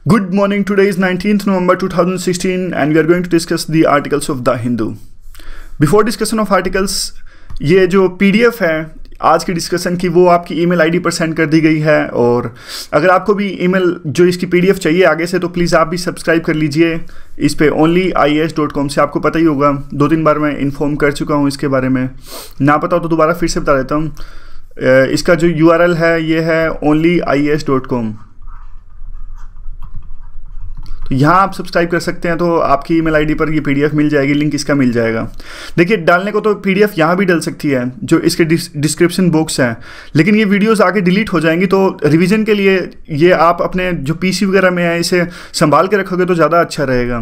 Good morning. Today is 19th November 2016 and we are going to discuss the articles of The Hindu. Before discussion of articles, ये जो PDF है आज की discussion की वो आपकी ईमेल आईडी पर सेंड कर दी गई है। और अगर आपको भी ईमेल जो इसकी PDF चाहिए आगे से तो प्लीज़ आप भी सब्सक्राइब कर लीजिए इस पे onlyias.com से। आपको पता ही होगा, 2-3 बार मैं इन्फॉर्म कर चुका हूँ इसके बारे में, ना पता हो तो दोबारा फिर से बता देता हूँ। इसका जो URL है ये है onlyias.com। तो यहाँ आप सब्सक्राइब कर सकते हैं, तो आपकी ईमेल आईडी पर ये PDF मिल जाएगी, लिंक इसका मिल जाएगा। देखिए, डालने को तो PDF यहाँ भी डल सकती है जो इसके डिस्क्रिप्शन बॉक्स है, लेकिन ये वीडियोस आगे डिलीट हो जाएंगी, तो रिवीजन के लिए ये आप अपने जो PC वगैरह में है इसे संभाल के रखोगे तो ज़्यादा अच्छा रहेगा।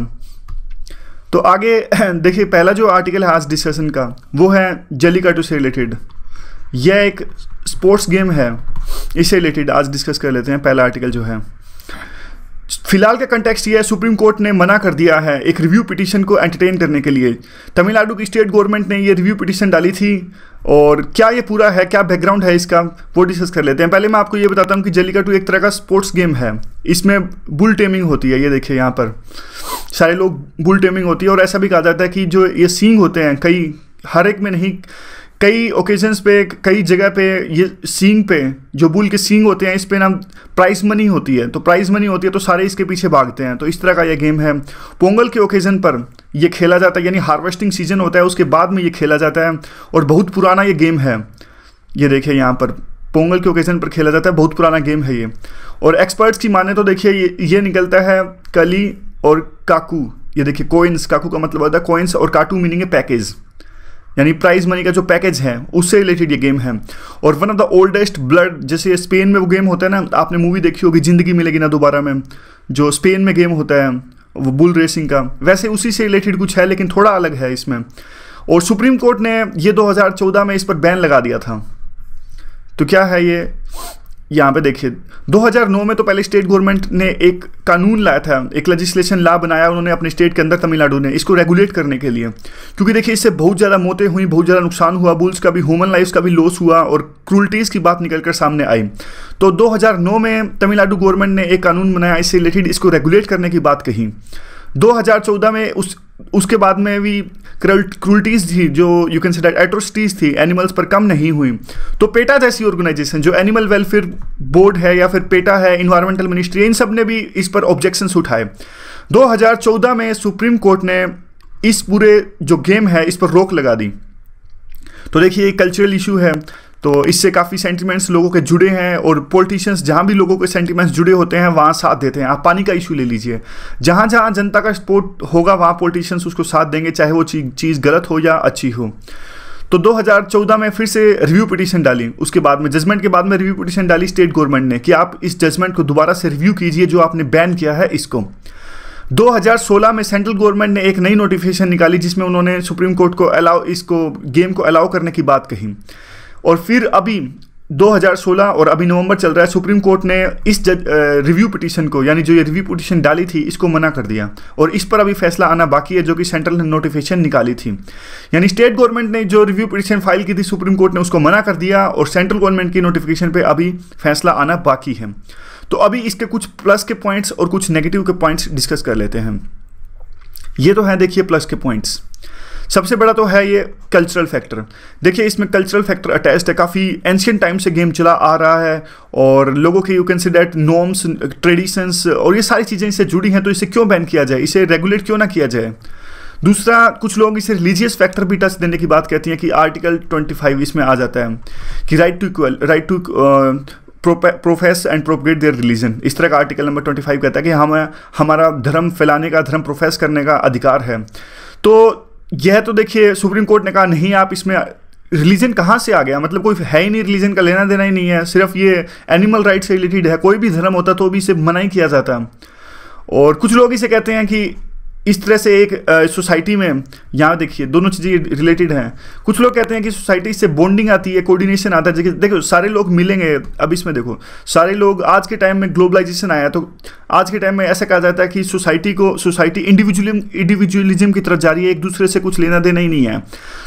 तो आगे देखिए, पहला जो आर्टिकल है आज डिस्कशन का वो है जल्लीकट्टू से रिलेटेड। यह एक स्पोर्ट्स गेम है, इससे रिलेटेड आज डिस्कस कर लेते हैं। पहला आर्टिकल जो है, फिलहाल का कंटेक्स्ट ये है, सुप्रीम कोर्ट ने मना कर दिया है एक रिव्यू पिटीशन को एंटरटेन करने के लिए। तमिलनाडु की स्टेट गवर्नमेंट ने ये रिव्यू पिटीशन डाली थी, और क्या ये पूरा है, क्या बैकग्राउंड है इसका, वो डिस्कस कर लेते हैं। पहले मैं आपको ये बताता हूँ कि जल्लीकट्टू एक तरह का स्पोर्ट्स गेम है। इसमें बुल टेमिंग होती है। ये देखिए, यहाँ पर सारे लोग बुल टेमिंग होती है, और ऐसा भी कहा जाता है कि जो ये सींग होते हैं, कई हर एक में नहीं, कई ओकेजन्स पे, कई जगह पे ये सींग पे जो बुल के सींग होते हैं इस पे ना प्राइज मनी होती है। तो प्राइज मनी होती है तो सारे इसके पीछे भागते हैं। तो इस तरह का ये गेम है। पोंगल के ओकेजन पर ये खेला जाता है, यानी हार्वेस्टिंग सीजन होता है उसके बाद में ये खेला जाता है, और बहुत पुराना ये गेम है। ये देखिए, यहाँ पर पोंगल के ओकेजन पर खेला जाता है, बहुत पुराना गेम है ये। और एक्सपर्ट्स की माने तो देखिए ये निकलता है कली और काकू। ये देखिए, कोइंस, काकू का मतलब होता है कोइंस, और काटू मीनिंग है पैकेज, यानी प्राइज मनी का जो पैकेज है उससे रिलेटेड ये गेम है। और one of the oldest blood, जैसे स्पेन में वो गेम होता है ना, आपने मूवी देखी होगी जिंदगी मिलेगी ना दोबारा में, जो स्पेन में गेम होता है वो बुल रेसिंग का, वैसे उसी से रिलेटेड कुछ है, लेकिन थोड़ा अलग है इसमें। और सुप्रीम कोर्ट ने ये 2014 में इस पर बैन लगा दिया था। तो क्या है ये, यहाँ पे देखिए, 2009 में तो पहले स्टेट गवर्नमेंट ने एक कानून लाया था, एक लेजिस्लेशन लॉ बनाया उन्होंने अपने स्टेट के अंदर, तमिलनाडु ने, इसको रेगुलेट करने के लिए। क्योंकि देखिए, इससे बहुत ज़्यादा मौतें हुई, बहुत ज़्यादा नुकसान हुआ, बुल्स का भी, ह्यूमन लाइफ्स का भी लॉस हुआ, और क्रूल्टीज़ की बात निकल कर सामने आई। तो 2009 में तमिलनाडु गवर्नमेंट ने एक कानून बनाया इससे रिलेटेड, इसको रेगुलेट करने की बात कही। 2014 में उसके बाद में भी क्रूल्टीज़ थी, जो you can say that atrocities थी एनिमल्स पर, कम नहीं हुई। तो पेटा जैसी ऑर्गेनाइजेशन जो एनिमल वेलफेयर बोर्ड है या फिर पेटा है, इन्वायरमेंटल मिनिस्ट्री, इन सब ने भी इस पर ऑब्जेक्शंस उठाए। 2014 में सुप्रीम कोर्ट ने इस पूरे जो गेम है इस पर रोक लगा दी। तो देखिए, एक कल्चरल इशू है, तो इससे काफ़ी सेंटिमेंट्स लोगों के जुड़े हैं, और पॉलिटिशियंस जहाँ भी लोगों के सेंटिमेंट्स जुड़े होते हैं वहाँ साथ देते हैं। आप पानी का इशू ले लीजिए, जहाँ जहाँ जनता का सपोर्ट होगा वहाँ पॉलिटिशियंस उसको साथ देंगे, चाहे वो चीज़ गलत हो या अच्छी हो। तो 2014 में फिर से रिव्यू पिटीशन डाली, उसके बाद में जजमेंट के बाद में रिव्यू पिटीशन डाली स्टेट गवर्नमेंट ने कि आप इस जजमेंट को दोबारा से रिव्यू कीजिए जो आपने बैन किया है इसको। 2016 में सेंट्रल गवर्नमेंट ने एक नई नोटिफिकेशन निकाली जिसमें उन्होंने सुप्रीम कोर्ट को इसको गेम को अलाउ करने की बात कही। और फिर अभी 2016 और अभी नवंबर चल रहा है, सुप्रीम कोर्ट ने इस रिव्यू पिटीशन को, यानी जो ये रिव्यू पिटीशन डाली थी, इसको मना कर दिया, और इस पर अभी फैसला आना बाकी है, जो कि सेंट्रल ने नोटिफिकेशन निकाली थी। यानी स्टेट गवर्नमेंट ने जो रिव्यू पिटीशन फाइल की थी, सुप्रीम कोर्ट ने उसको मना कर दिया, और सेंट्रल गवर्नमेंट की नोटिफिकेशन पे अभी फैसला आना बाकी है। तो अभी इसके कुछ प्लस के पॉइंट्स और कुछ नेगेटिव के पॉइंट्स डिस्कस कर लेते हैं। ये तो है, देखिए, प्लस के पॉइंट्स। सबसे बड़ा तो है ये कल्चरल फैक्टर। देखिए, इसमें कल्चरल फैक्टर अटैच्ड है, काफ़ी एंशियंट टाइम से गेम चला आ रहा है, और लोगों के you can say that norms, traditions और ये सारी चीज़ें इससे जुड़ी हैं। तो इसे क्यों बैन किया जाए, इसे रेगुलेट क्यों ना किया जाए। दूसरा, कुछ लोग इसे रिलीजियस फैक्टर भी टच देने की बात कहती हैं कि आर्टिकल 25 इसमें आ जाता है कि right to profess and propagate their religion. इस तरह का आर्टिकल नंबर 25 कहता है कि हमारा धर्म फैलाने का, धर्म प्रोफेस करने का अधिकार है। तो यह तो देखिए, सुप्रीम कोर्ट ने कहा नहीं, आप इसमें रिलीजन कहाँ से आ गया, मतलब कोई है ही नहीं, रिलीजन का लेना देना ही नहीं है, सिर्फ ये एनिमल राइट से रिलेटेड है। कोई भी धर्म होता तो भी इसे मना ही किया जाता। और कुछ लोग इसे कहते हैं कि इस तरह से एक सोसाइटी में, यहाँ देखिए दोनों चीज़ें रिलेटेड हैं। कुछ लोग कहते हैं कि सोसाइटी से बॉन्डिंग आती है, कोऑर्डिनेशन आता है। देखो, सारे लोग मिलेंगे। अब इसमें देखो, सारे लोग, आज के टाइम में ग्लोबलाइजेशन आया, तो आज के टाइम में ऐसा कहा जाता है कि सोसाइटी इंडिविजुअलिज्म की तरफ जा रही है, एक दूसरे से कुछ लेना देना ही नहीं है।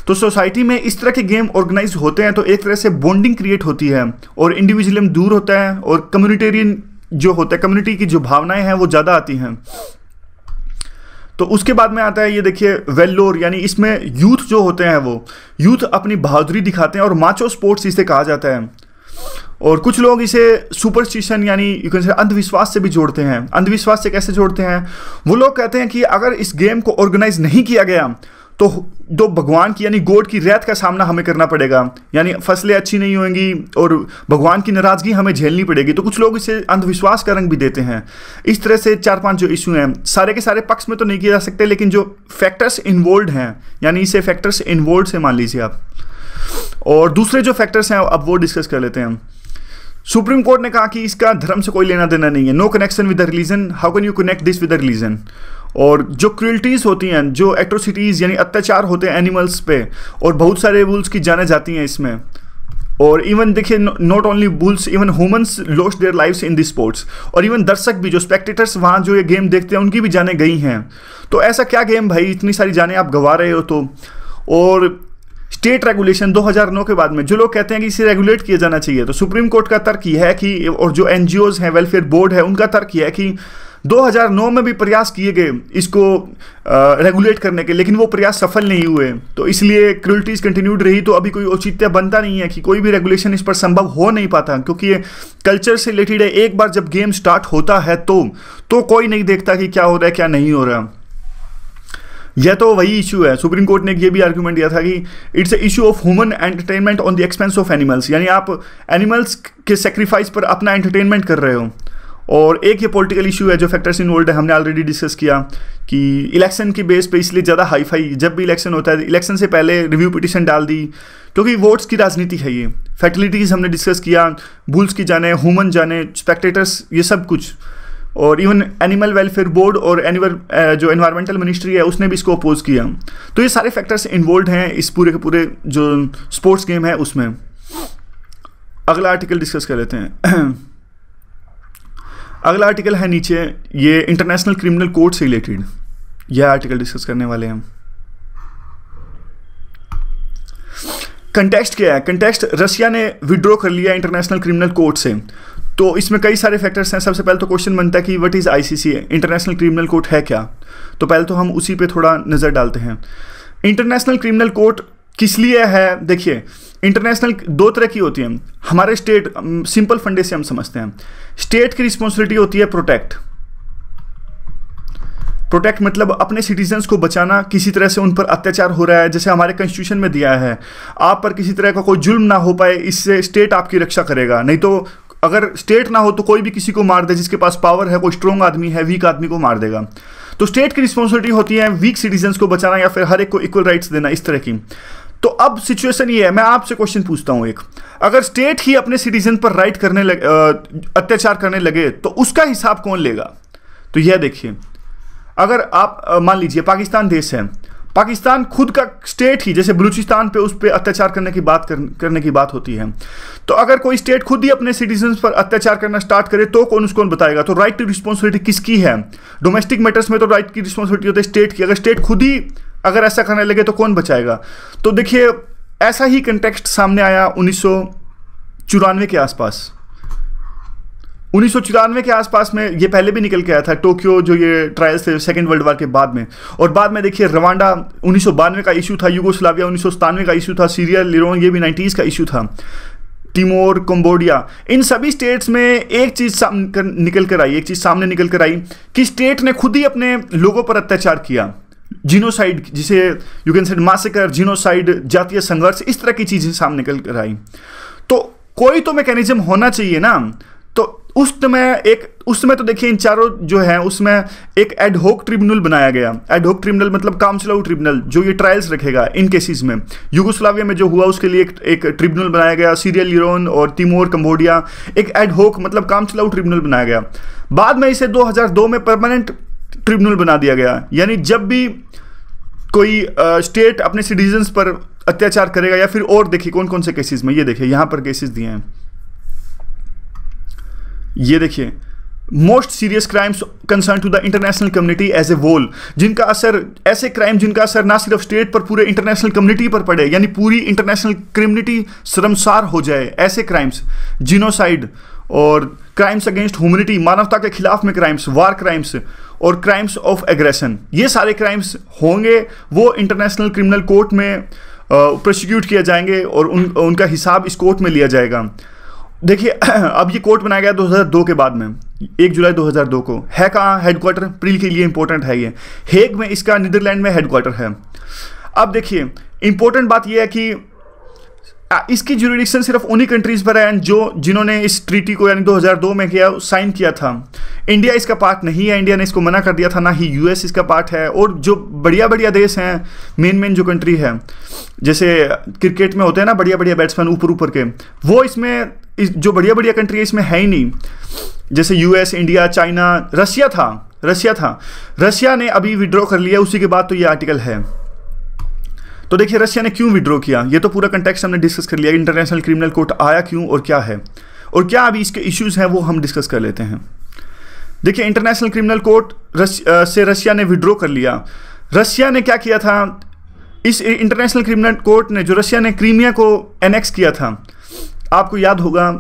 तो सोसाइटी में इस तरह के गेम ऑर्गेनाइज होते हैं तो एक तरह से बॉन्डिंग क्रिएट होती है, और इंडिविजुअलिज्म दूर होता है, और कम्युनिटेरियन जो होता है, कम्युनिटी की जो भावनाएं हैं वो ज़्यादा आती हैं। तो उसके बाद में आता है ये देखिए वेल्लोर, यानी इसमें यूथ जो होते हैं वो यूथ अपनी बहादुरी दिखाते हैं और माचो स्पोर्ट्स इसे कहा जाता है। और कुछ लोग इसे सुपरस्टिशन यानी यू कैन से अंधविश्वास से भी जोड़ते हैं। अंधविश्वास से कैसे जोड़ते हैं? वो लोग कहते हैं कि अगर इस गेम को ऑर्गेनाइज नहीं किया गया तो भगवान की यानी गॉड की रैत का सामना हमें करना पड़ेगा, यानी फसलें अच्छी नहीं होंगी और भगवान की नाराज़गी हमें झेलनी पड़ेगी। तो कुछ लोग इसे अंधविश्वास का रंग भी देते हैं। इस तरह से 4-5 जो इशू हैं, सारे के सारे पक्ष में तो नहीं किए जा सकते, लेकिन जो फैक्टर्स इन्वॉल्व हैं, यानी इसे फैक्टर्स इन्वॉल्व से मान लीजिए आप। और दूसरे जो फैक्टर्स हैं अब वो डिस्कस कर लेते हैं। सुप्रीम कोर्ट ने कहा कि इसका धर्म से कोई लेना देना नहीं है, no connection with the religion, how can you connect this with the religion. और जो क्रूअल्टीज होती हैं, जो एट्रोसिटीज़ यानी अत्याचार होते हैं एनिमल्स पे, और बहुत सारे बुल्स की जाने जाती हैं इसमें। और इवन देखिए not only bulls, even humans lost their lives in this sports. और इवन दर्शक भी, जो स्पेक्टेटर्स वहाँ जो ये गेम देखते हैं, उनकी भी जाने गई हैं। तो ऐसा क्या गेम भाई, इतनी सारी जानें आप गंवा रहे हो। तो और स्टेट रेगुलेशन 2009 के बाद में जो लोग कहते हैं कि इसे रेगुलेट किया जाना चाहिए, तो सुप्रीम कोर्ट का तर्क यह है कि, और जो एनजीओज हैं, वेलफेयर बोर्ड है, उनका तर्क यह है कि 2009 में भी प्रयास किए गए इसको रेगुलेट करने के, लेकिन वो प्रयास सफल नहीं हुए। तो इसलिए क्रूअल्टीज कंटिन्यूड रही। तो अभी कोई औचित्य बनता नहीं है कि कोई भी रेगुलेशन इस पर संभव हो नहीं पाता, क्योंकि ये कल्चर से रिलेटेड है। एक बार जब गेम स्टार्ट होता है तो कोई नहीं देखता कि क्या हो रहा है क्या नहीं हो रहा। यह तो वही इशू है। सुप्रीम कोर्ट ने ये भी आर्गूमेंट दिया था कि it's a issue of human entertainment on the expense of animals, यानी आप एनिमल्स के सेक्रीफाइस पर अपना एंटरटेनमेंट कर रहे हो। और एक ये पॉलिटिकल इशू है जो फैक्टर्स इन्वॉल्व है, हमने ऑलरेडी डिस्कस किया कि इलेक्शन की बेस पे इसलिए ज़्यादा हाई फाई, जब भी इलेक्शन होता है इलेक्शन से पहले रिव्यू पिटिशन डाल दी, क्योंकि वोट्स की राजनीति है ये। फैटिलिटीज़ हमने डिस्कस किया, बुल्स की जाने, ह्यूमन जाने, स्पेक्टेटर्स, ये सब कुछ। और इवन एनिमल वेलफेयर बोर्ड और जो एनवायरमेंटल मिनिस्ट्री है उसने भी इसको अपोज किया। तो ये सारे फैक्टर्स इन्वॉल्व हैं इस पूरे के पूरे जो स्पोर्ट्स गेम है उसमें। अगला आर्टिकल डिस्कस कर लेते हैं। अगला आर्टिकल है नीचे, ये इंटरनेशनल क्रिमिनल कोर्ट से रिलेटेड यह आर्टिकल डिस्कस करने वाले हैं। कंटेक्स्ट क्या है? कंटेक्स्ट, रशिया ने विड्रॉ कर लिया इंटरनेशनल क्रिमिनल कोर्ट से। तो इसमें कई सारे फैक्टर्स हैं। सबसे पहले तो क्वेश्चन बनता है कि what is ICC, international criminal court है क्या? तो पहले तो हम उसी पे थोड़ा नज़र डालते हैं। इंटरनेशनल क्रिमिनल कोर्ट किस लिए है? देखिए, इंटरनेशनल दो तरह की होती हैं। हमारे स्टेट, सिंपल फंडे से हम समझते हैं, स्टेट की रिस्पॉन्सिबिलिटी होती है प्रोटेक्ट मतलब अपने सिटीजन्स को बचाना, किसी तरह से उन पर अत्याचार हो रहा है, जैसे हमारे कॉन्स्टिट्यूशन में दिया है, आप पर किसी तरह का कोई जुल्म ना हो पाए, इससे स्टेट आपकी रक्षा करेगा। नहीं तो अगर स्टेट ना हो तो कोई भी किसी को मार दे, जिसके पास पावर है, कोई स्ट्रॉन्ग आदमी है, वीक आदमी को मार देगा। तो स्टेट की रिस्पॉन्सिबिलिटी होती है वीक सिटीजन्स को बचाना या फिर हर एक को इक्वल राइट्स देना, इस तरह की। तो अब सिचुएशन ये है, मैं आपसे क्वेश्चन पूछता हूं एक, अगर स्टेट ही अपने सिटीजन पर राइट करने लगे, अत्याचार करने लगे, तो उसका हिसाब कौन लेगा? तो यह देखिए, अगर आप मान लीजिए पाकिस्तान देश है, पाकिस्तान खुद का स्टेट ही, जैसे बलूचिस्तान पे उस पर अत्याचार करने की बात होती है, तो अगर कोई स्टेट खुद ही अपने सिटीजन्स पर अत्याचार करना स्टार्ट करे तो उसको बताएगा? तो राइट टू रिस्पॉन्सिबिलिटी किसकी है? डोमेस्टिक मैटर्स में तो राइट की रिस्पॉन्सिबिलिटी होती है स्टेट की। अगर स्टेट खुद ही अगर ऐसा करने लगे तो कौन बचाएगा? तो देखिए, ऐसा ही कंटेक्स्ट सामने आया 1994 के आसपास। 1994 के आसपास में, ये पहले भी निकल के आया था, टोक्यो जो ये ट्रायल्स थे सेकेंड वर्ल्ड वॉर के बाद में। और बाद में देखिए रवांडा 1992 का इशू था, यूगोस्लाविया 1997 का इशू था, सीरिया लियोन ये भी 90s का इशू था, टिमोर, कंबोडिया, इन सभी स्टेट्स में एक चीज़ निकल सामने निकल कर आई कि स्टेट ने खुद ही अपने लोगों पर अत्याचार किया। जीनोसाइड, जिसे यू कैन से मैसेकर, जीनोसाइड, जातीय संघर्ष, इस तरह की चीज़ें सामने निकल कर आई। तो कोई तो मैकेनिज्म होना चाहिए ना। तो उस समय तो देखिए इन चारों जो है उसमें एक एडहोक ट्रिब्यूनल बनाया गया। एडहोक ट्रिब्यूनल मतलब काउंसिल ट्रिब्यूनल, जो ये ट्रायल्स रखेगा इन केसेस में। यूगोस्लाविया में जो हुआ उसके लिए एक ट्रिब्यूनल बनाया गया, सीरिया लियोन और तिमोर, कंबोडिया, एक एडहोक मतलब काउंसिल ट्रिब्यूनल बनाया गया। बाद में इसे 2002 में परमानेंट ट्रिब्यूनल बना दिया गया, यानी जब भी कोई स्टेट अपने सिटीजन्स पर अत्याचार करेगा या फिर और देखिए कौन कौन से केसेस में, ये देखिए यहाँ पर केसेस दिए हैं, ये देखिए most serious crimes concern to the international community as a whole, जिनका असर, ऐसे क्राइम जिनका असर ना सिर्फ स्टेट पर पूरे इंटरनेशनल कम्युनिटी पर पड़े, यानी पूरी इंटरनेशनल कम्युनिटी शर्मसार हो जाए, ऐसे क्राइम्स, जीनोसाइड और क्राइम्स अगेंस्ट ह्यूमैनिटी, मानवता के खिलाफ में क्राइम्स, वार क्राइम्स और क्राइम्स ऑफ एग्रेशन, ये सारे क्राइम्स होंगे, वो इंटरनेशनल क्रिमिनल कोर्ट में प्रोसिक्यूट किए जाएंगे और उनका हिसाब इस कोर्ट में लिया जाएगा। देखिए अब ये कोर्ट बनाया गया 2002 के बाद में, 1 जुलाई 2002 को। है कहाँ हेडक्वार्टर? प्रिल के लिए इंपॉर्टेंट है ये, हेग में इसका नीदरलैंड में हेडक्वार्टर है। अब देखिए इंपॉर्टेंट बात यह है कि इसकी ज्यूरिडिक्शन सिर्फ उन्हीं कंट्रीज पर है जिन्होंने इस ट्रीटी को यानी 2002 में साइन किया था। इंडिया इसका पार्ट नहीं है, इंडिया ने इसको मना कर दिया था, ना ही यूएस इसका पार्ट है। और जो बढ़िया बढ़िया देश हैं, मेन जो कंट्री है, जैसे क्रिकेट में होते हैं ना बढ़िया बढ़िया बैट्समैन ऊपर के, वो इसमें जो बढ़िया बढ़िया कंट्री है इसमें है ही नहीं। जैसे यूएस, इंडिया, चाइना, रशिया था। रशिया ने अभी विड्रॉ कर लिया, उसी के बाद तो ये आर्टिकल है। तो देखिए रशिया ने क्यों विड्रॉ किया, ये तो पूरा कंटेक्स्ट हमने डिस्कस कर लिया। इंटरनेशनल क्रिमिनल कोर्ट आया क्यों और क्या है, और क्या अभी इसके इश्यूज हैं वो हम डिस्कस कर लेते हैं। देखिए इंटरनेशनल क्रिमिनल कोर्ट से रशिया ने विड्रॉ कर लिया। रशिया ने क्या किया था, इस इंटरनेशनल क्रिमिनल कोर्ट ने, जो रशिया ने क्रीमिया को एनेक्स किया था, आपको याद होगा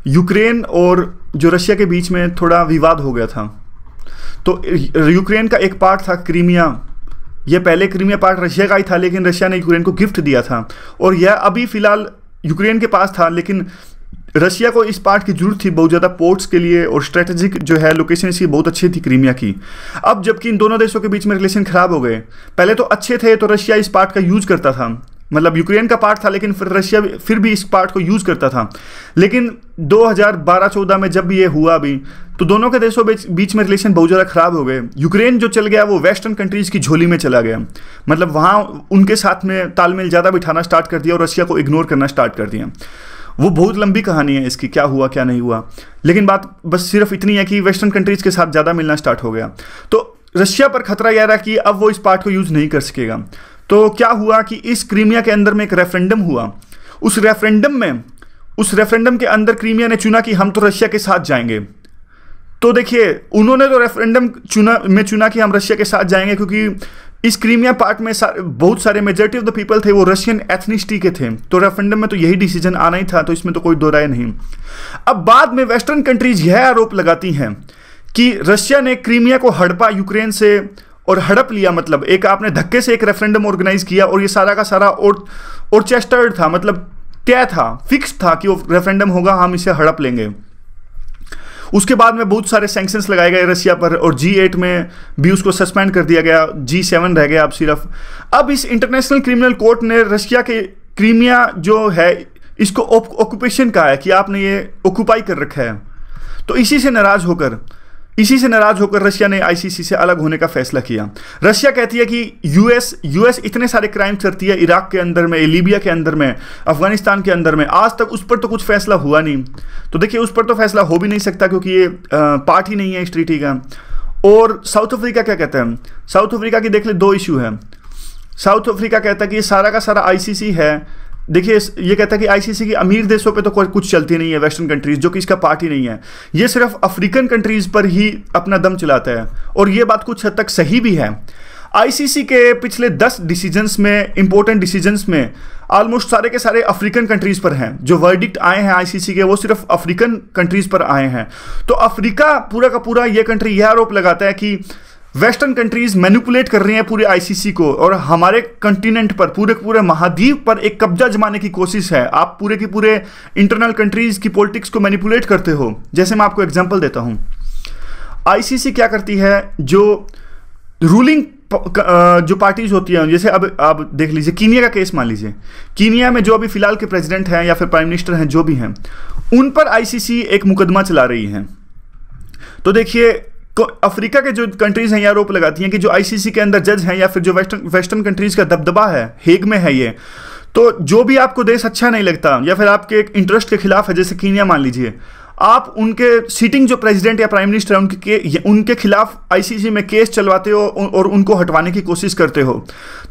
यूक्रेन और जो रशिया के बीच में थोड़ा विवाद हो गया था। तो यूक्रेन का एक पार्ट था क्रीमिया, यह पहले क्रीमिया पार्ट रशिया का ही था, लेकिन रशिया ने यूक्रेन को गिफ्ट दिया था और यह अभी फिलहाल यूक्रेन के पास था। लेकिन रशिया को इस पार्ट की जरूरत थी बहुत ज़्यादा पोर्ट्स के लिए, और स्ट्रेटेजिक जो है लोकेशन इसकी बहुत अच्छी थी क्रीमिया की। अब जबकि इन दोनों देशों के बीच में रिलेशन खराब हो गए, पहले तो अच्छे थे तो रशिया इस पार्ट का यूज करता था, मतलब यूक्रेन का पार्ट था, लेकिन फिर रशिया फिर भी इस पार्ट को यूज करता था। लेकिन 2012-14 में जब ये हुआ अभी, तो दोनों के देशों बीच में रिलेशन बहुत ज़्यादा खराब हो गए। यूक्रेन जो चल गया वो वेस्टर्न कंट्रीज की झोली में चला गया, मतलब वहाँ उनके साथ में तालमेल ज़्यादा बिठाना स्टार्ट कर दिया और रशिया को इग्नोर करना स्टार्ट कर दिया। वो बहुत लंबी कहानी है इसकी, क्या हुआ क्या नहीं हुआ, लेकिन बात बस सिर्फ इतनी है कि वेस्टर्न कंट्रीज के साथ ज़्यादा मिलना स्टार्ट हो गया। तो रशिया पर खतरा यह रहा कि अब वो इस पार्ट को यूज़ नहीं कर सकेगा। तो क्या हुआ कि इस क्रीमिया के अंदर में एक रेफरेंडम हुआ। उस रेफरेंडम के अंदर क्रीमिया ने चुना कि हम तो रशिया के साथ जाएंगे। तो देखिए उन्होंने तो रेफरेंडम चुना कि हम रशिया के साथ जाएंगे, क्योंकि इस क्रीमिया पार्ट में बहुत सारे मेजॉरिटी ऑफ द पीपल थे वो रशियन एथनिसिटी के थे। तो रेफरेंडम में तो यही डिसीजन आना ही था, तो इसमें तो कोई दो राय नहीं। अब बाद में वेस्टर्न कंट्रीज यह आरोप लगाती हैं कि रशिया ने क्रीमिया को हड़पा यूक्रेन से, और हड़प लिया मतलब एक आपने धक्के से एक रेफरेंडम ऑर्गेनाइज किया, और ये सारा का सारा ऑर्चेस्टर्ड था, मतलब तय था, फिक्स था कि वो रेफरेंडम होगा, हम इसे हड़प लेंगे। उसके बाद में बहुत सारे सैंक्शंस लगाए गए रशिया पर, और G8 में भी उसको सस्पेंड कर दिया गया, G7 रह गया अब सिर्फ। अब इस इंटरनेशनल क्रिमिनल कोर्ट ने रशिया के क्रीमिया जो है इसको ऑक्यूपेशन कहा है कि आपने ये ऑक्यूपाई कर रखा है। तो इसी से नाराज होकर रशिया ने आईसीसी से अलग होने का फैसला किया। रशिया कहती है कि यूएस इतने सारे क्राइम करती है, इराक के अंदर में, लीबिया के अंदर में, अफगानिस्तान के अंदर में, आज तक उस पर तो कुछ फैसला हुआ नहीं। तो देखिए उस पर तो फैसला हो भी नहीं सकता क्योंकि ये पार्ट ही नहीं है इस ट्रीटी का। और साउथ अफ्रीका क्या कहता है, साउथ अफ्रीका की देख ले दो इशू है। साउथ अफ्रीका कहता है कि ये सारा का सारा आईसीसी है। देखिए ये कहता है कि आईसीसी की अमीर देशों पे तो कोई कुछ चलती नहीं है, वेस्टर्न कंट्रीज जो कि इसका पार्ट ही नहीं है, ये सिर्फ अफ्रीकन कंट्रीज पर ही अपना दम चलाता है। और ये बात कुछ हद तक सही भी है। आईसीसी के पिछले 10 डिसीजंस में, इंपॉर्टेंट डिसीजंस में, ऑलमोस्ट सारे के सारे अफ्रीकन कंट्रीज पर हैं। जो वर्डिक्ट आए हैं आईसीसी के वो सिर्फ अफ्रीकन कंट्रीज पर आए हैं। तो अफ्रीका पूरा का पूरा ये कंट्री यह आरोप लगाता है कि वेस्टर्न कंट्रीज मैनिपुलेट कर रही हैं पूरे आईसीसी को, और हमारे कंटिनेंट पर, पूरे महाद्वीप पर एक कब्जा जमाने की कोशिश है। आप पूरे की पूरे इंटरनल कंट्रीज की पॉलिटिक्स को मैनिपुलेट करते हो। जैसे मैं आपको एग्जांपल देता हूं, आईसीसी क्या करती है, जो रूलिंग जो पार्टीज होती हैं, जैसे अब आप देख लीजिए कीनिया का केस मान लीजिए, कीनिया में जो अभी फिलहाल के प्रेसिडेंट हैं या फिर प्राइम मिनिस्टर हैं जो भी हैं, उन पर आईसीसी एक मुकदमा चला रही है। तो देखिए अफ्रीका के जो कंट्रीज हैं ये आरोप लगाती हैं कि जो आईसीसी के अंदर जज हैं या फिर जो वेस्टर्न कंट्रीज का दबदबा है, हेग में है ये, तो जो भी आपको देश अच्छा नहीं लगता या फिर आपके एक इंटरेस्ट के खिलाफ है, जैसे कीनिया मान लीजिए, आप उनके सीटिंग जो प्रेसिडेंट या प्राइम मिनिस्टर है उनके खिलाफ आईसीसी में केस चलवाते हो और उनको हटवाने की कोशिश करते हो।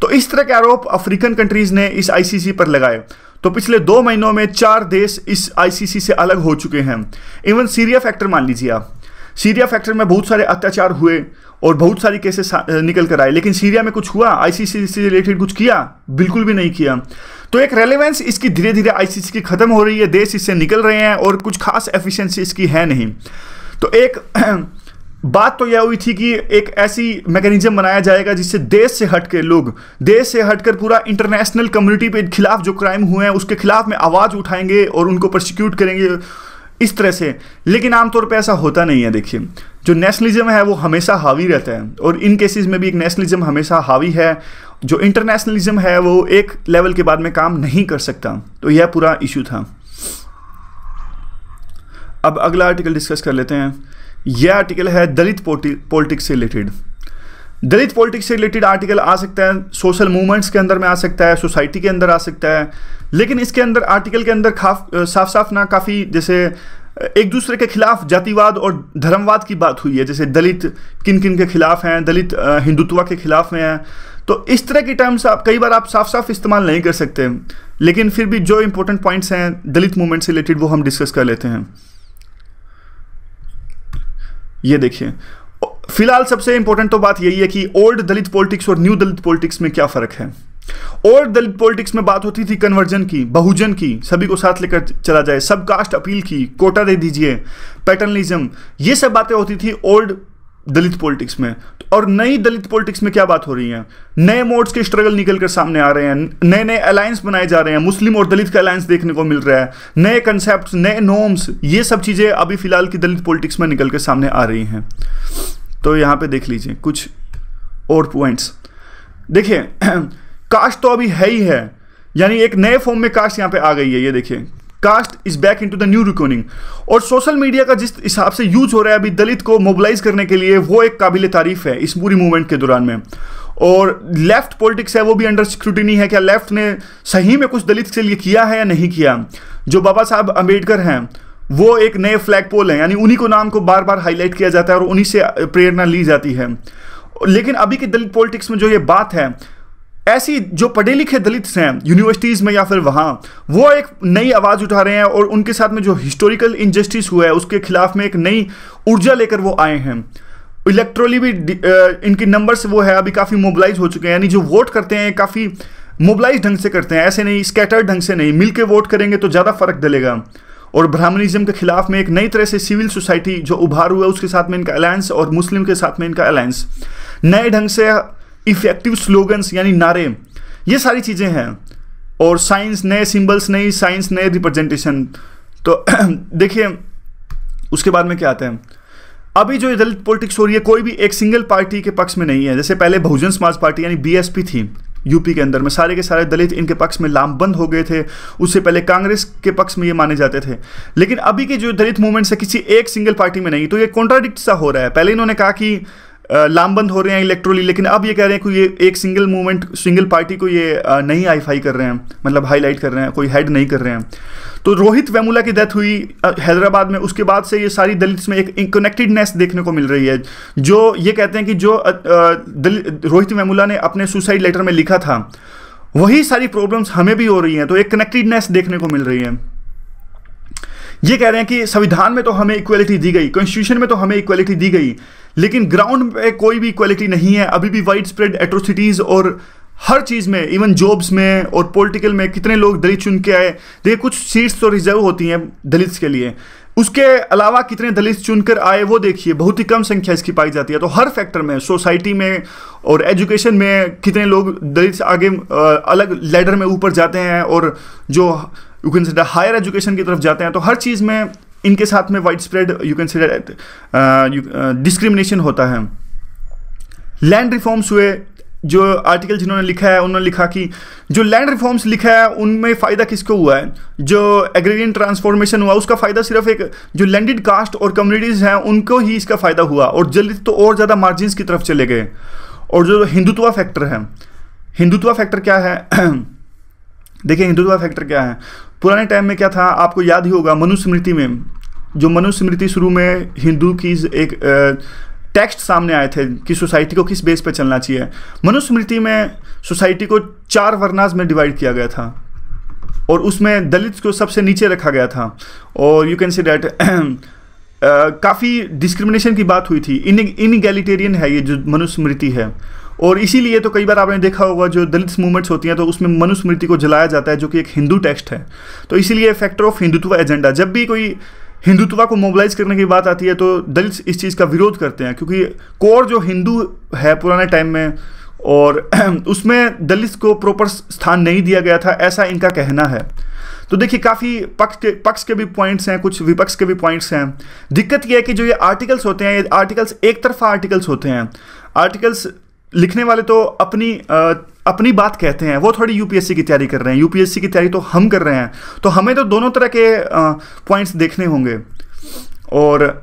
तो इस तरह के आरोप अफ्रीकन कंट्रीज ने इस आईसीसी पर लगाए। तो पिछले 2 महीनों में 4 देश इस आईसीसी से अलग हो चुके हैं। इवन सीरिया फैक्टर मान लीजिए आप, सीरिया फैक्टर में बहुत सारे अत्याचार हुए और बहुत सारी केसेस निकल कर आए, लेकिन सीरिया में कुछ हुआ, आईसीसी से रिलेटेड कुछ किया? बिल्कुल भी नहीं किया। तो एक रेलेवेंस इसकी धीरे धीरे आईसीसी की खत्म हो रही है, देश इससे निकल रहे हैं और कुछ खास एफिशिएंसी इसकी है नहीं। तो एक बात तो यह हुई थी कि एक ऐसी मैकेनिज्म बनाया जाएगा जिससे देश से हटकर लोग, देश से हटकर पूरा इंटरनेशनल कम्युनिटी पे खिलाफ जो क्राइम हुए हैं उसके खिलाफ में आवाज़ उठाएंगे और उनको प्रोसिक्यूट करेंगे इस तरह से। लेकिन आमतौर पे ऐसा होता नहीं है। देखिए, जो नेशनलिज्म है वो हमेशा हावी रहता है और इन केसेस में भी एक नेशनलिज्म हमेशा हावी है। जो इंटरनेशनलिज्म है वो एक लेवल के बाद में काम नहीं कर सकता। तो यह पूरा इशू था। अब अगला आर्टिकल डिस्कस कर लेते हैं। यह आर्टिकल है दलित पॉलिटिक्स से रिलेटेड। दलित पॉलिटिक्स से रिलेटेड आर्टिकल आ सकता है, सोशल मूवमेंट्स के अंदर में आ सकता है, सोसाइटी के अंदर आ सकता है। लेकिन इसके अंदर आर्टिकल के अंदर साफ साफ ना काफ़ी जैसे एक दूसरे के खिलाफ जातिवाद और धर्मवाद की बात हुई है। जैसे दलित किन किन के खिलाफ हैं, दलित हिंदुत्व के खिलाफ में हैं। तो इस तरह की टर्म्स आप कई बार आप साफ साफ इस्तेमाल नहीं कर सकते। लेकिन फिर भी जो इंपॉर्टेंट पॉइंट्स हैं दलित मूवमेंट से रिलेटेड वो हम डिस्कस कर लेते हैं। ये देखिए, फिलहाल सबसे इंपॉर्टेंट तो बात यही है कि ओल्ड दलित पॉलिटिक्स और न्यू दलित पॉलिटिक्स में क्या फ़र्क है। ओल्ड दलित पॉलिटिक्स में बात होती थी कन्वर्जन की, बहुजन की, सभी को साथ लेकर चला जाए, सब कास्ट अपील की, कोटा दे दीजिए, पैटर्नलिज्म, ये सब बातें होती थी ओल्ड दलित पॉलिटिक्स में। और नई दलित पॉलिटिक्स में क्या बात हो रही है, नए मोड्स के स्ट्रगल निकल कर सामने आ रहे हैं, नए नए अलायंस बनाए जा रहे हैं, मुस्लिम और दलित का अलायंस देखने को मिल रहा है, नए कंसेप्ट, नए नॉर्म्स, ये सब चीज़ें अभी फिलहाल की दलित पॉलिटिक्स में निकल कर सामने आ रही हैं। तो यहाँ पे देख लीजिए कुछ और पॉइंट्स। देखिए, कास्ट तो अभी है ही है, यानी एक नए फॉर्म में कास्ट यहाँ पे आ गई है। ये देखिए, caste is back into the new recording. और सोशल मीडिया का जिस हिसाब से यूज हो रहा है अभी दलित को मोबिलाइज करने के लिए, वो एक काबिल तारीफ है इस पूरी मूवमेंट के दौरान में। और लेफ्ट पॉलिटिक्स है वो भी अंडर स्क्रूटिनी है, क्या लेफ्ट ने सही में कुछ दलित के लिए किया है या नहीं किया। जो बाबा साहब अम्बेडकर हैं वो एक नए फ्लैग पोल हैं, यानी उन्हीं को नाम को बार बार हाईलाइट किया जाता है और उन्हीं से प्रेरणा ली जाती है। लेकिन अभी के दलित पॉलिटिक्स में जो ये बात है, ऐसी जो पढ़े लिखे दलित हैं यूनिवर्सिटीज़ में या फिर वहाँ, वो एक नई आवाज़ उठा रहे हैं और उनके साथ में जो हिस्टोरिकल इनजस्टिस हुआ है उसके खिलाफ में एक नई ऊर्जा लेकर वो आए हैं। इलेक्ट्रली भी इनकी नंबर्स वो है अभी काफ़ी मोबिलाइज हो चुके हैं, यानी जो वोट करते हैं काफ़ी मोबिलाइज ढंग से करते हैं, ऐसे नहीं स्कैटर्ड ढंग से नहीं, मिल के वोट करेंगे तो ज़्यादा फर्क डलेगा। और ब्राह्मणिज्म के खिलाफ में एक नई तरह से सिविल सोसाइटी जो उभार हुआ है उसके साथ में इनका अलायंस और मुस्लिम के साथ में इनका अलायंस, नए ढंग से इफेक्टिव स्लोगन्स यानी नारे, ये सारी चीज़ें हैं। और साइंस, नए सिंबल्स, नई साइंस, नए रिप्रेजेंटेशन। तो देखिए उसके बाद में क्या आता है, अभी जो दलित पॉलिटिक्स हो रही है कोई भी एक सिंगल पार्टी के पक्ष में नहीं है। जैसे पहले बहुजन समाज पार्टी यानी बीएसपी थी यूपी के अंदर में, सारे के सारे दलित इनके पक्ष में लामबंद हो गए थे। उससे पहले कांग्रेस के पक्ष में ये माने जाते थे। लेकिन अभी के जो दलित मूवमेंट्स है किसी एक सिंगल पार्टी में नहीं, तो ये कॉन्ट्राडिक्ट सा हो रहा है। पहले इन्होंने कहा कि लामबंद हो रहे हैं इलेक्ट्रोली, लेकिन अब ये कह रहे हैं कि ये एक सिंगल मूवमेंट, सिंगल पार्टी को ये नहीं हाईफाई कर रहे हैं, मतलब हाईलाइट कर रहे हैं, कोई हेड नहीं कर रहे हैं। तो रोहित वेमुला की डेथ हुई हैदराबाद में, उसके बाद से ये सारी दलित में एक कनेक्टेडनेस देखने को मिल रही है। जो ये कहते हैं कि जो रोहित वेमुला ने अपने सुसाइड लेटर में लिखा था वही सारी प्रॉब्लम्स हमें भी हो रही हैं, तो एक कनेक्टेडनेस देखने को मिल रही है। ये कह रहे हैं कि संविधान में तो हमें इक्वलिटी दी गई, कॉन्स्टिट्यूशन में तो हमें इक्वलिटी दी गई, लेकिन ग्राउंड पे कोई भी इक्वलिटी नहीं है। अभी भी वाइड स्प्रेड एट्रोसिटीज़ और हर चीज़ में, इवन जॉब्स में और पॉलिटिकल में कितने लोग दलित चुन के आए। देखिए कुछ सीट्स तो रिजर्व होती हैं दलित के लिए, उसके अलावा कितने दलित चुनकर आए वो देखिए, बहुत ही कम संख्या इसकी पाई जाती है। तो हर फैक्टर में, सोसाइटी में और एजुकेशन में कितने लोग दलित आगे अलग लैडर में ऊपर जाते हैं और जो you can say higher education की तरफ जाते हैं। तो हर चीज़ में इनके साथ में वाइड स्प्रेड यू कैन से डिस्क्रिमिनेशन होता है। लैंड रिफॉर्म्स हुए, जो आर्टिकल जिन्होंने लिखा है उन्होंने लिखा कि जो लैंड रिफॉर्म्स लिखा है उनमें फ़ायदा किसको हुआ है, जो एग्रीरियन ट्रांसफॉर्मेशन हुआ उसका फ़ायदा सिर्फ एक जो लैंडेड कास्ट और कम्युनिटीज़ हैं उनको ही इसका फ़ायदा हुआ, और दलित तो और ज़्यादा मार्जिन्स की तरफ चले गए। और जो हिंदुत्व फैक्टर है, हिंदुत्व फैक्टर क्या है देखिए हिंदुत्व फैक्टर क्या है। पुराने टाइम में क्या था आपको याद ही होगा, मनुस्मृति में, जो मनुस्मृति शुरू में हिंदू की एक टेक्स्ट सामने आए थे कि सोसाइटी को किस बेस पे चलना चाहिए। मनुस्मृति में सोसाइटी को 4 वर्णास में डिवाइड किया गया था और उसमें दलित को सबसे नीचे रखा गया था। और यू कैन से डैट काफ़ी डिस्क्रिमिनेशन की बात हुई थी। इनइगैलिटेरियन है ये जो मनुस्मृति है। और इसीलिए तो कई बार आपने देखा होगा जो दलित मूवमेंट्स होती हैं तो उसमें मनुस्मृति को जलाया जाता है, जो कि एक हिंदू टेक्स्ट है। तो इसीलिए फैक्टर ऑफ हिंदुत्व एजेंडा, जब भी कोई हिंदुत्व को मोबिलाइज करने की बात आती है तो दलित इस चीज़ का विरोध करते हैं, क्योंकि कोर जो हिंदू है पुराने टाइम में, और उसमें दलित को प्रॉपर स्थान नहीं दिया गया था, ऐसा इनका कहना है। तो देखिए काफ़ी पक्ष के भी पॉइंट्स हैं, कुछ विपक्ष के भी पॉइंट्स हैं। दिक्कत यह है कि जो ये आर्टिकल्स होते हैं, ये आर्टिकल्स एक तरफा आर्टिकल्स होते हैं। आर्टिकल्स लिखने वाले तो अपनी बात कहते हैं, वो थोड़ी यूपीएससी की तैयारी कर रहे हैं, यूपीएससी की तैयारी तो हम कर रहे हैं, तो हमें तो दोनों तरह के पॉइंट्स देखने होंगे। और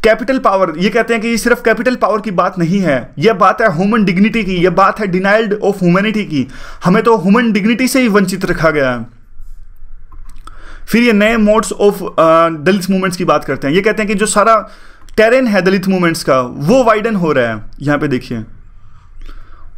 कैपिटल पावर, ये कहते हैं कि ये सिर्फ कैपिटल पावर की बात नहीं है, यह बात है ह्यूमन डिग्निटी की, यह बात है डिनाइल्ड ऑफ ह्यूमैनिटी की, हमें तो ह्यूमन डिग्निटी से ही वंचित रखा गया है। फिर ये नए मोड्स ऑफ दलित मूवमेंट्स की बात करते हैं, ये कहते हैं कि जो सारा टेरेन है दलित मूवमेंट्स का वो वाइडन हो रहा है, यहाँ पे देखिए।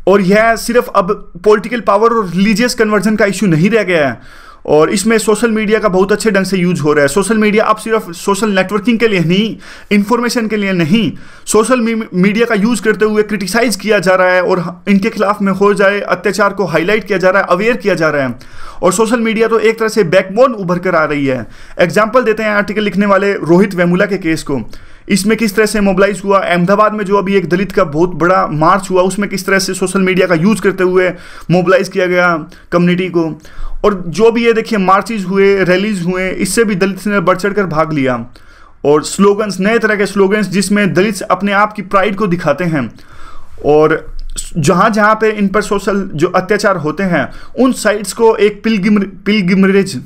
और यह सिर्फ अब पॉलिटिकल पावर और रिलीजियस कन्वर्जन का इशू नहीं रह गया है, और इसमें सोशल मीडिया का बहुत अच्छे ढंग से यूज हो रहा है। सोशल मीडिया अब सिर्फ सोशल नेटवर्किंग के लिए नहीं, इंफॉर्मेशन के लिए नहीं, सोशल मीडिया का यूज करते हुए क्रिटिसाइज किया जा रहा है और इनके खिलाफ में हो जाए अत्याचार को हाईलाइट किया जा रहा है, अवेयर किया जा रहा है। और सोशल मीडिया तो एक तरह से बैकबोन उभर कर आ रही है। एग्जाम्पल देते हैं आर्टिकल लिखने वाले रोहित वेमुला के केस को, इसमें किस तरह से मोबिलाइज हुआ। अहमदाबाद में जो अभी एक दलित का बहुत बड़ा मार्च हुआ, उसमें किस तरह से सोशल मीडिया का यूज करते हुए मोबिलाइज किया गया कम्युनिटी को। और जो भी ये देखिए मार्चेज हुए, रैलीज हुए, इससे भी दलित ने बढ़ चढ़ कर भाग लिया। और स्लोगन्स, नए तरह के स्लोगन्स जिसमें दलित अपने आप की प्राइड को दिखाते हैं, और जहाँ जहाँ पे इन पर सोशल जो अत्याचार होते हैं उन साइट्स को एक पिलग्रिमेज,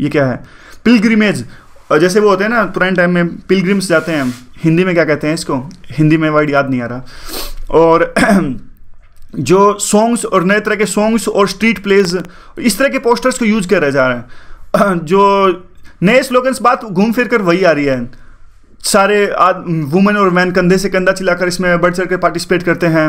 ये क्या है, पिलग्रिमेज, जैसे वो होते हैं ना पुराने टाइम में पिलग्रिम्स जाते हैं, हिंदी में क्या कहते हैं इसको, हिंदी में वर्ड याद नहीं आ रहा। और जो सॉन्ग्स और नए तरह के सॉन्ग्स और स्ट्रीट प्लेज, इस तरह के पोस्टर्स को यूज किया जा रहा है। जो नए स्लोगन्स, बात घूम फिर कर वही आ रही है। सारे वुमेन और मैन कंधे से कंधा चिल्लाकर इसमें बढ़ चढ़ कर पार्टिसिपेट करते हैं।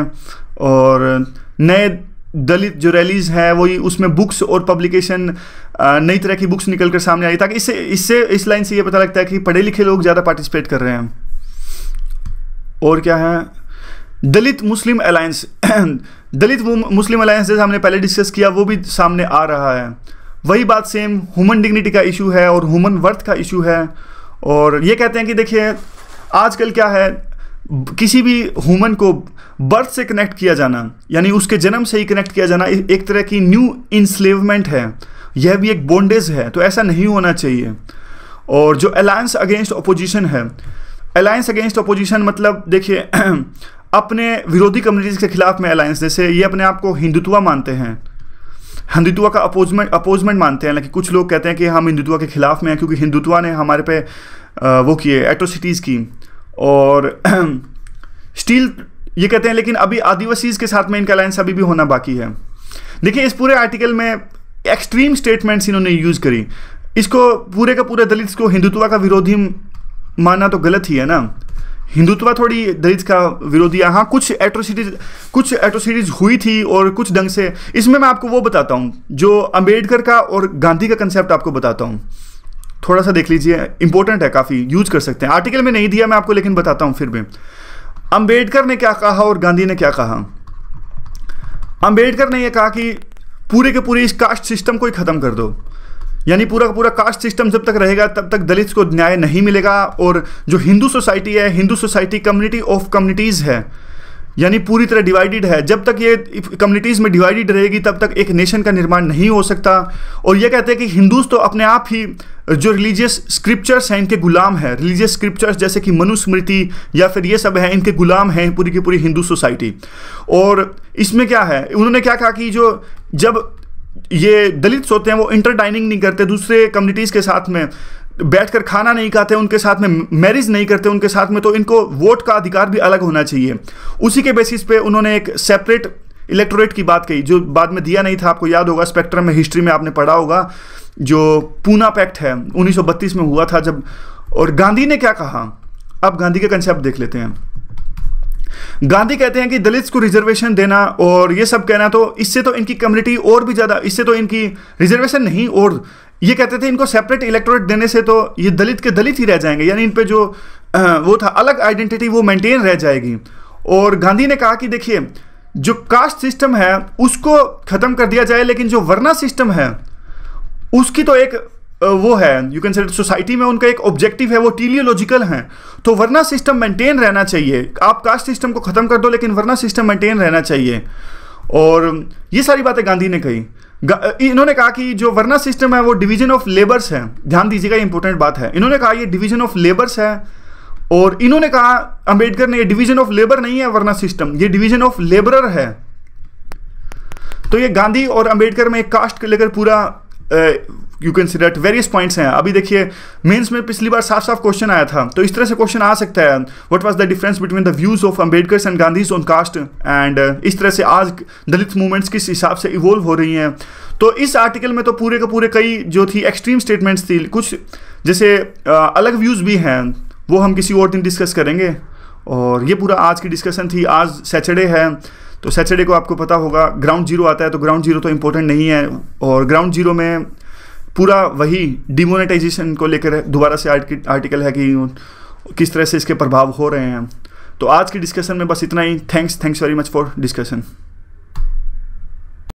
और नए दलित जो रैलीज हैं वही, उसमें बुक्स और पब्लिकेशन, नई तरह की बुक्स निकल कर सामने आई, ताकि इस लाइन से ये पता लगता है कि पढ़े लिखे लोग ज़्यादा पार्टिसिपेट कर रहे हैं। और क्या है, दलित मुस्लिम अलायंस दलित मुस्लिम अलायंस जैसे हमने पहले डिस्कस किया, वो भी सामने आ रहा है। वही बात सेम, ह्यूमन डिग्निटी का इशू है और ह्यूमन वर्थ का इशू है। और ये कहते हैं कि देखिए आजकल क्या है, किसी भी ह्यूमन को बर्थ से कनेक्ट किया जाना, यानी उसके जन्म से ही कनेक्ट किया जाना, एक तरह की न्यू इंस्लेवमेंट है, यह भी एक बॉन्डेज है। तो ऐसा नहीं होना चाहिए। और जो अलायंस अगेंस्ट अपोजिशन है, अलायंस अगेंस्ट अपोजिशन मतलब देखिए अपने विरोधी कम्युनिटीज़ के खिलाफ में अलायंस, जैसे ये अपने आप को हिंदुत्व मानते हैं, हिंदुत्व का अपोजमेंट मानते हैं। लेकिन कुछ लोग कहते हैं कि हम हिंदुत्व के खिलाफ में हैं क्योंकि हिंदुत्व ने हमारे पे वो किए एट्रोसिटीज़ की। और स्टील ये कहते हैं, लेकिन अभी आदिवासीज़ के साथ में इनका अलायंस अभी भी होना बाकी है। देखिए इस पूरे आर्टिकल में एक्सट्रीम स्टेटमेंट्स इन्होंने यूज़ करी। इसको पूरे का पूरे दलित को हिंदुत्व का विरोधी मानना तो गलत ही है ना। हिंदुत्व थोड़ी दलित का विरोधी है। हाँ, कुछ एट्रोसिटीज हुई थी और कुछ ढंग से, इसमें मैं आपको वो बताता हूँ जो अंबेडकर का और गांधी का कंसेप्ट आपको बताता हूँ। थोड़ा सा देख लीजिए, इंपॉर्टेंट है, काफ़ी यूज कर सकते हैं। आर्टिकल में नहीं दिया मैं आपको, लेकिन बताता हूँ फिर भी। अंबेडकर ने क्या कहा और गांधी ने क्या कहा। अंबेडकर ने यह कहा कि पूरे के पूरे इस कास्ट सिस्टम को ही ख़त्म कर दो, यानी पूरा का पूरा कास्ट सिस्टम जब तक रहेगा तब तक दलित को न्याय नहीं मिलेगा। और जो हिंदू सोसाइटी है, Hindu society community of communities है, यानी पूरी तरह डिवाइडेड है। जब तक ये कम्युनिटीज़ में डिवाइडेड रहेगी तब तक एक नेशन का निर्माण नहीं हो सकता। और ये कहते हैं कि हिंदूज तो अपने आप ही जो रिलीजियस स्क्रिप्चर्स हैं इनके गुलाम है। रिलीजियस स्क्रिप्चर्स जैसे कि मनुस्मृति या फिर ये सब है, इनके गुलाम हैं पूरी की पूरी हिंदू सोसाइटी। और इसमें क्या है, उन्होंने क्या कहा कि जब ये दलित होते हैं वो इंटर डाइनिंग नहीं करते, दूसरे कम्युनिटीज़ के साथ में बैठकर खाना नहीं खाते, उनके साथ में मैरिज नहीं करते उनके साथ में, तो इनको वोट का अधिकार भी अलग होना चाहिए। उसी के बेसिस पे उन्होंने एक सेपरेट इलेक्टोरेट की बात कही, जो बाद में दिया नहीं था। आपको याद होगा, स्पेक्ट्रम में हिस्ट्री में आपने पढ़ा होगा, जो पूना पैक्ट है 1932 में हुआ था जब। और गांधी ने क्या कहा, अब गांधी का कंसेप्ट देख लेते हैं। गांधी कहते हैं कि दलित को रिजर्वेशन देना और ये सब कहना, तो इससे तो इनकी कम्युनिटी और भी ज़्यादा, इससे तो इनकी रिजर्वेशन नहीं, और ये कहते थे इनको सेपरेट इलेक्टोरेट देने से तो ये दलित के दलित ही रह जाएंगे, यानी इन पे जो वो था अलग आइडेंटिटी वो मेंटेन रह जाएगी। और गांधी ने कहा कि देखिए जो कास्ट सिस्टम है उसको खत्म कर दिया जाए, लेकिन जो वर्ना सिस्टम है उसकी तो एक वो है, यू कैन से सोसाइटी में उनका एक ऑब्जेक्टिव है, वो टेलियोलॉजिकल है, तो वर्ना सिस्टम मेंटेन रहना चाहिए। आप कास्ट सिस्टम को खत्म कर दो लेकिन वर्ना सिस्टम मेंटेन रहना चाहिए। और ये सारी बातें गांधी ने कही। इन्होंने कहा कि जो वर्ना सिस्टम है वो डिवीजन ऑफ लेबर्स है। ध्यान दीजिएगा, इंपॉर्टेंट बात है। इन्होंने कहा ये डिवीजन ऑफ लेबर्स है, और इन्होंने कहा अंबेडकर ने, ये डिवीजन ऑफ लेबर नहीं है वर्ना सिस्टम, ये डिवीजन ऑफ लेबरर है। तो ये गांधी और अंबेडकर में एक कास्ट को लेकर पूरा you can see that various points हैं। अभी देखिए मेंस में पिछली बार साफ साफ क्वेश्चन आया था, तो इस तरह से क्वेश्चन आ सकता है, what was the difference between the views of Ambedkar and Gandhi's on caste, and इस तरह से आज दलित मूवमेंट्स किस हिसाब से इवोल्व हो रही हैं। तो इस आर्टिकल में तो पूरे के पूरे कई जो थी एक्सट्रीम स्टेटमेंट्स थी, कुछ जैसे अलग व्यूज़ भी हैं, वो हम किसी और दिन डिस्कस करेंगे। और ये पूरा आज की डिस्कशन थी। आज सैटरडे है, तो सैटरडे को आपको पता होगा ग्राउंड जीरो आता है, तो ग्राउंड जीरो तो इंपॉर्टेंट नहीं है, और ग्राउंड जीरो में पूरा वही डिमोनेटाइजेशन को लेकर दोबारा से आर्टिकल है कि किस तरह से इसके प्रभाव हो रहे हैं। तो आज की डिस्कशन में बस इतना ही। Thanks very much for discussion.